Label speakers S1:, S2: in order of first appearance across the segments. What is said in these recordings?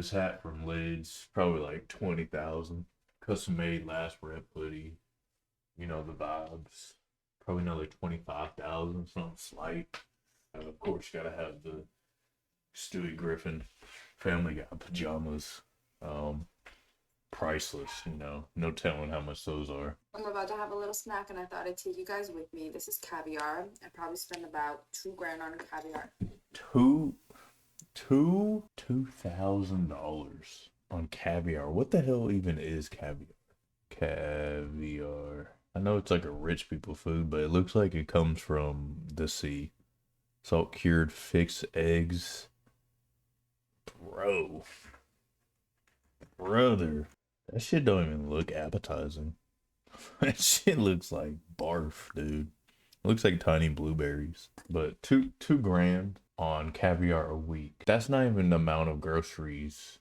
S1: this hat from Lids, probably like 20,000. Custom made last rep hoodie. You know the vibes. Probably another 25,000, something slight. Of course, you gotta have the Stewie Griffin Family Guy pajamas. Priceless, you know. No telling how much those are.
S2: I'm about to have a little snack and I thought I'd take you guys with me. This is caviar. I probably spend about $2,000 on caviar.
S1: $2,000 on caviar. What the hell even is caviar? Caviar. I know it's like a rich people food, but it looks like it comes from the sea. Salt cured fixed eggs. Bro. Brother. That shit don't even look appetizing. That shit looks like barf, dude. It looks like tiny blueberries. But two grand on caviar a week. That's not even the amount of groceries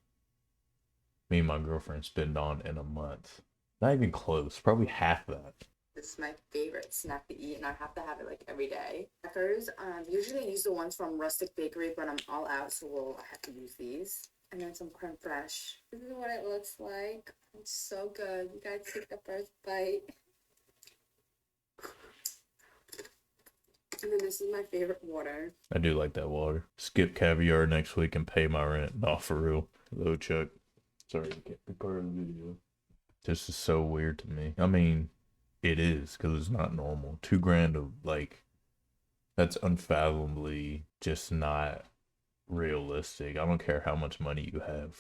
S1: me and my girlfriend spend on in a month. Not even close. Probably half that.
S2: This is my favorite snack to eat, and I have to have it like every day. Crackers, usually I use the ones from Rustic Bakery, but I'm all out, so I have to use these. And then some creme fraiche. This is what it looks like. It's so good. You guys take the first bite. And then this is my favorite water.
S1: I do like that water. Skip caviar next week and pay my rent. Not for real. Hello, Chuck. Sorry, I can't be part of the video. This is so weird to me. I mean, it is, because it's not normal. 2 grand of, like, that's unfathomably just not realistic. I don't care how much money you have.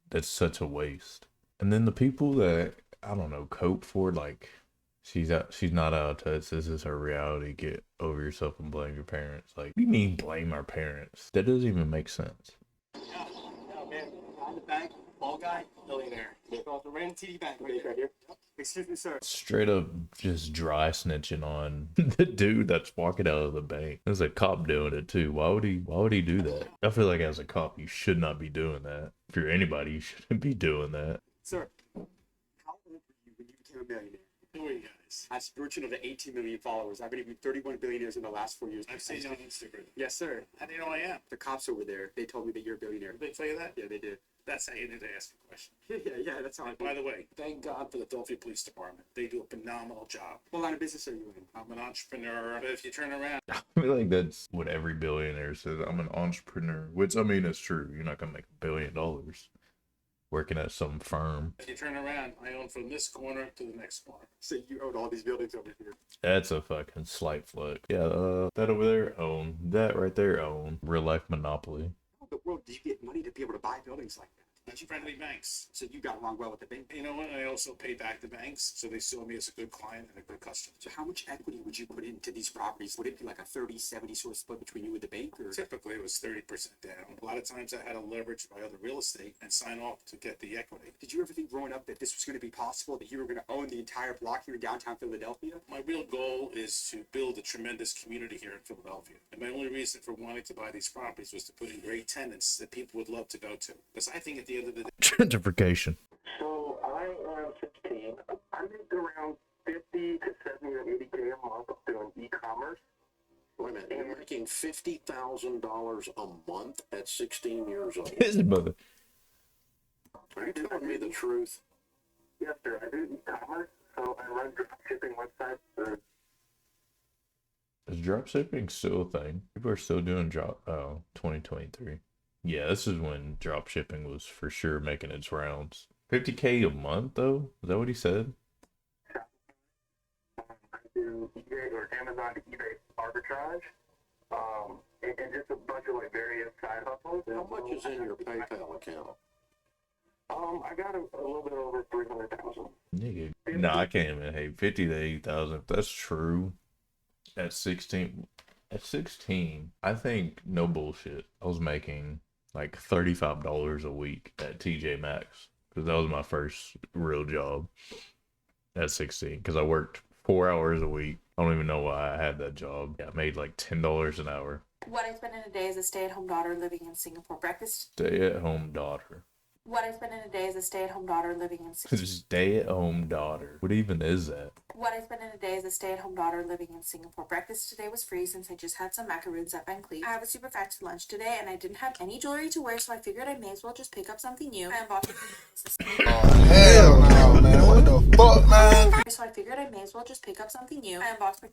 S1: That's such a waste. And then the people that, I don't know, cope for, like, she's not out of touch. This is her reality. Get over yourself and blame your parents. Like, what do you mean blame our parents? That doesn't even make sense.
S3: No, man. I'm the bank, ball guy, millionaire. The random TD Bank right here. Excuse me, sir.
S1: Straight up just dry snitching on the dude that's walking out of the bank. There's a cop doing it too. Why would he do that? I feel like as a cop, you should not be doing that. If you're anybody, you shouldn't be doing that.
S3: Sir, how old were you when you became a millionaire? Who are you guys? I'm Spurgeon of the 18 million followers. I've interviewed 31 billionaires in the last 4 years.
S4: I've seen you on Instagram.
S3: Yes, sir.
S4: How do you know I am?
S3: The cops over there, they told me that you're a billionaire.
S4: Did they tell you that?
S3: Yeah, they did.
S4: That's how you need to ask a question.
S3: Yeah, that's how I
S4: By the way, thank God for the Philadelphia Police Department. They do a phenomenal job.
S3: What line of business are you in?
S4: I'm an entrepreneur, but if you turn around,
S1: I feel like that's what every billionaire says. I'm an entrepreneur, which I mean, it's true. You're not gonna make $1 billion working at some firm.
S4: if you turn around, I own from this corner to the next corner.
S3: So you own all these buildings over here.
S1: That's a fucking slight flex. Yeah, that over there own. That right there own. Real life monopoly.
S3: How in the world do you get money to be able to buy buildings like that?
S4: That's friendly banks.
S3: So you got along well with the bank.
S4: You know what? I also pay back the banks, so they saw me as a good client and a good customer.
S3: So how much equity would you put into these properties? Would it be like a 30-70 sort of split between you and the bank? Or?
S4: Typically, it was 30% down. A lot of times I had to leverage my other real estate and sign off to get the equity.
S3: Did you ever think growing up that this was going to be possible, that you were going to own the entire block here in downtown Philadelphia?
S4: My real goal is to build a tremendous community here in Philadelphia. And my only reason for wanting to buy these properties was to put in great tenants that people would love to go to. Because I think at the end of the day,
S1: Gentrification.
S5: So I am 16. I make around 50 to 70 or 80K a month doing e-commerce.
S6: Wait a minute, you're making $50,000 a month at 16 years old.
S1: His mother.
S6: Are you telling me the truth?
S5: Yes, sir. I do e-commerce. So I run drop shipping websites.
S1: Is dropshipping still a thing? People are still doing 2023. Yeah, this is when drop shipping was for sure making its rounds. 50K a month though? Is that what he said?
S5: I do eBay or Amazon to eBay arbitrage. And just a bunch of like various side hustles.
S6: How much is in your PayPal account?
S5: I got a little bit over 300,000.
S1: Nigga. Nah, I can't even. Hey, 50 to 80,000. If that's true, at 16, I think no bullshit. I was making like $35 a week at TJ Maxx because that was my first real job at 16. Because I worked 4 hours a week. I don't even know why I had that job. Yeah, I made like $10 an hour.
S2: What I spend in a day as a stay-at-home daughter living in Singapore. Breakfast.
S1: Stay at home daughter.
S2: What I spend in a day as a stay-at-home daughter living in Singapore.
S1: Stay-at-home daughter. What even is that?
S2: What I spend in a day as a stay-at-home daughter living in Singapore. Breakfast today was free since I just had some macaroons at Van Cleef. I have a super fancy lunch today and I didn't have any jewelry to wear, so I figured I may as well just pick up something new. I unboxed
S7: Hell no, man. What the fuck, man?
S2: So I figured I may as well just pick up something new. I unboxed my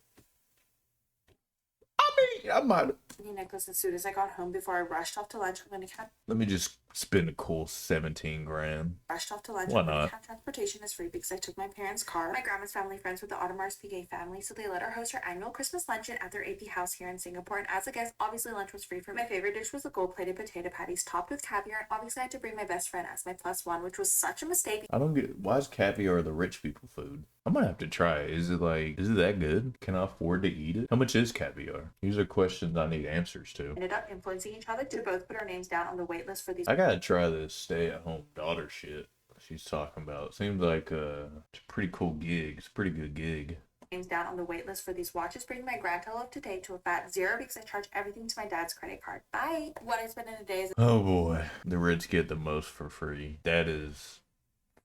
S1: I might.
S2: necklace as soon as I got home before I rushed off to lunch. I'm gonna
S1: Let me just spend a cool 17 grand.
S2: rushed off to lunch.
S1: Why
S2: I'm gonna
S1: not?
S2: have transportation is free because I took my parents' car. My grandma's family friends with the Audemars Piguet family, so they let her host her annual Christmas luncheon at their AP house here in Singapore. And as a guest, obviously lunch was free for me. My favorite dish was the gold-plated potato patties topped with caviar. And obviously, I had to bring my best friend as my +1, which was such a mistake.
S1: I don't get, why is caviar the rich people food? I'm gonna have to try it. Is it that good? Can I afford to eat it? How much is caviar? These are questions I need answers to.
S2: Ended up influencing each other to both put our names down on the wait list for these.
S1: I gotta try this stay-at-home daughter shit she's talking about. Seems like it's a pretty cool gig. It's a pretty good gig.
S2: Names down on the wait list for these watches, bringing my grand total of today to a fat 0 because I charge everything to my dad's credit card. Bye. What I spend in a day is
S1: Oh boy, the rich get the most for free. That is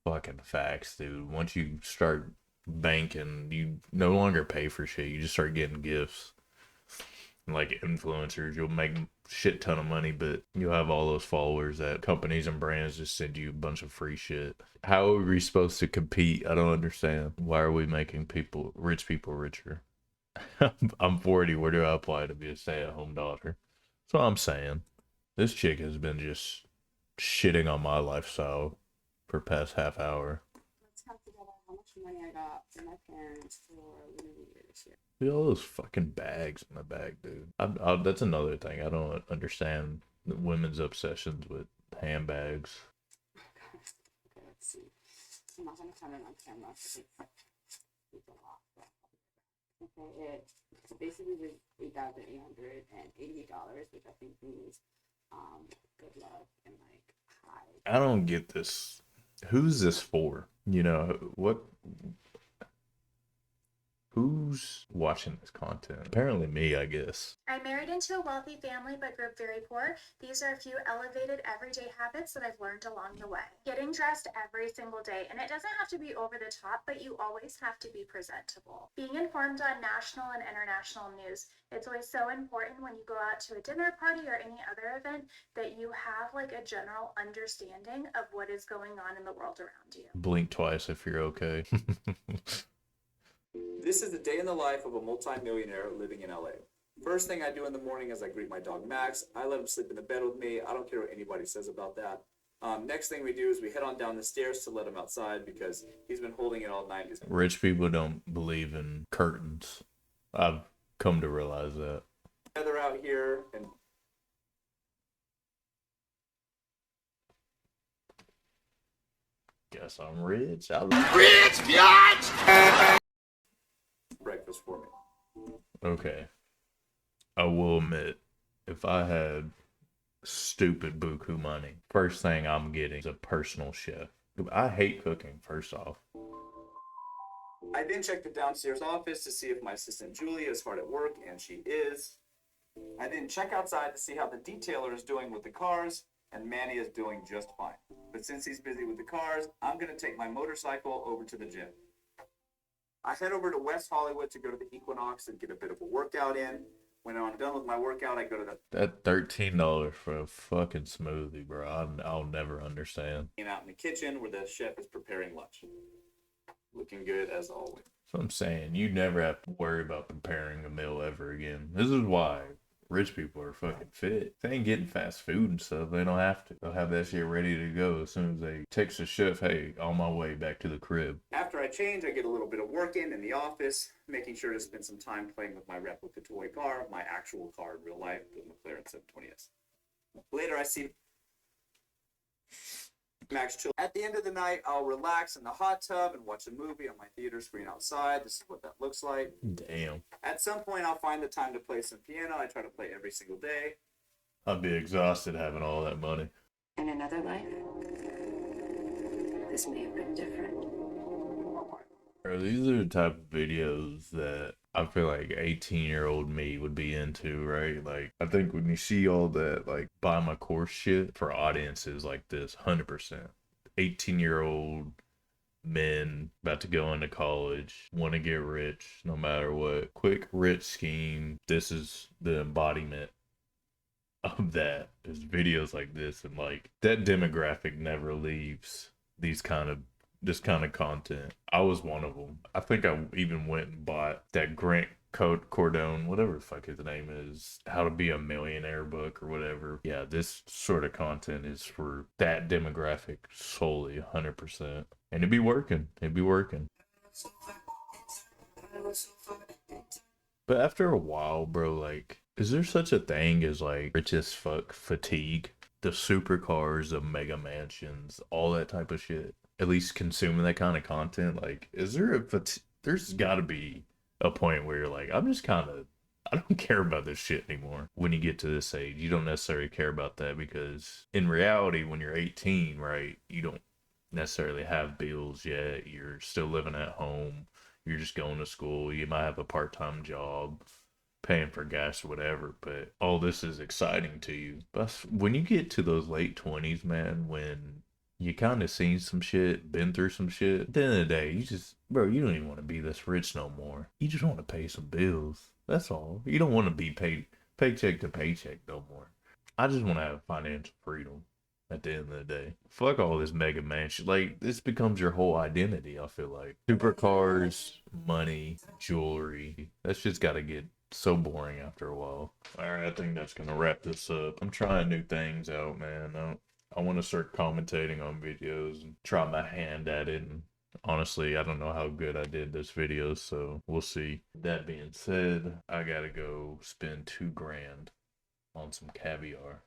S1: fucking facts, dude. Once you start banking, you no longer pay for shit. You just start getting gifts. Like influencers, you'll make a shit ton of money, but you'll have all those followers that companies and brands just send you a bunch of free shit. How are we supposed to compete? I don't understand. Why are we making rich people richer? I'm 40. Where do I apply to be a stay-at-home daughter? That's what I'm saying. This chick has been just shitting on my lifestyle for past half hour.
S2: let's count together how much money I got from my parents for Lunar New Year this year.
S1: Look at all those fucking bags in the bag, dude. That's another thing. I don't understand women's obsessions with handbags.
S2: Okay, let's see. I'm not gonna count it on camera. It's a lot. Okay, it's basically $8,888, which I think means good luck and like high.
S1: I don't get this. Who's this for? You know, who's watching this content? Apparently me, I guess.
S8: I married into a wealthy family but grew up very poor. These are a few elevated everyday habits that I've learned along the way. Getting dressed every single day, and it doesn't have to be over the top, but you always have to be presentable. Being informed on national and international news. It's always so important when you go out to a dinner party or any other event that you have like a general understanding of what is going on in the world around you.
S1: Blink twice if you're okay.
S9: This is the day in the life of a multi-millionaire living in LA. First thing I do in the morning is I greet my dog Max. I let him sleep in the bed with me. I don't care what anybody says about that. Next thing we do is we head on down the stairs to let him outside because he's been holding it all night.
S1: Rich people don't believe in curtains. I've come to realize that.
S9: They're out here and
S1: Guess I'm rich.
S9: breakfast for me.
S1: Okay. I will admit, if I had stupid buku money, first thing I'm getting is a personal chef. I hate cooking, first off.
S9: I then check the downstairs office to see if my assistant Julie is hard at work, and she is. I then check outside to see how the detailer is doing with the cars, and Manny is doing just fine. But since he's busy with the cars, I'm going to take my motorcycle over to the gym. I head over to West Hollywood to go to the Equinox and get a bit of a workout in. When I'm done with my workout, I go to
S1: That $13 for a fucking smoothie, bro. I'll never understand.
S9: out in the kitchen where the chef is preparing lunch. Looking good as always.
S1: That's what I'm saying. You never have to worry about preparing a meal ever again. This is why rich people are fucking fit. They ain't getting fast food and stuff. They don't have to. They'll have that shit ready to go as soon as they text the chef, hey, on my way back to the crib.
S9: After I change, I get a little bit of work in the office, making sure to spend some time playing with my replica toy car, my actual car in real life, the McLaren 720S. Later, I see Max chill. At the end of the night, I'll relax in the hot tub and watch a movie on my theater screen outside. This is what that looks like.
S1: Damn.
S9: At some point, I'll find the time to play some piano. I try to play every single day.
S1: I'd be exhausted having all that money.
S10: In another life, this may have been different.
S1: Bro, these are the type of videos that I feel like 18-year-old me would be into, right? Like, I think when you see all that, like, buy my course shit for audiences like this, 100%. 18-year-old men about to go into college, want to get rich no matter what. Quick, rich scheme. This is the embodiment of that. There's videos like this, and like that demographic never leaves these kind of this kind of content. I was one of them. I think I even went and bought that Grant Cardone, whatever the fuck his name is, How to Be a Millionaire book or whatever. Yeah, this sort of content is for that demographic solely, 100%. And it'd be working. It'd be working. But after a while, bro, like, is there such a thing as like rich as fuck fatigue? The supercars, the mega mansions, all that type of shit. At least consuming that kind of content. Like, is there there's gotta be a point where you're like, I don't care about this shit anymore. When you get to this age, you don't necessarily care about that because in reality, when you're 18, right, you don't necessarily have bills yet. You're still living at home. You're just going to school. You might have a part-time job, paying for gas or whatever, but all this is exciting to you. But when you get to those late 20s, man, when you kind of seen some shit, been through some shit, at the end of the day, you don't even want to be this rich no more. You just want to pay some bills. That's all. You don't want to be paid paycheck to paycheck no more. I just want to have financial freedom at the end of the day. Fuck all this mega mansion. Like, this becomes your whole identity, I feel like. Supercars, money, jewelry. That's just got to get so boring after a while. Alright, I think that's gonna wrap this up. I'm trying new things out, man. I want to start commentating on videos and try my hand at it. And honestly, I don't know how good I did this video, so we'll see. That being said, I gotta go spend $2,000 on some caviar.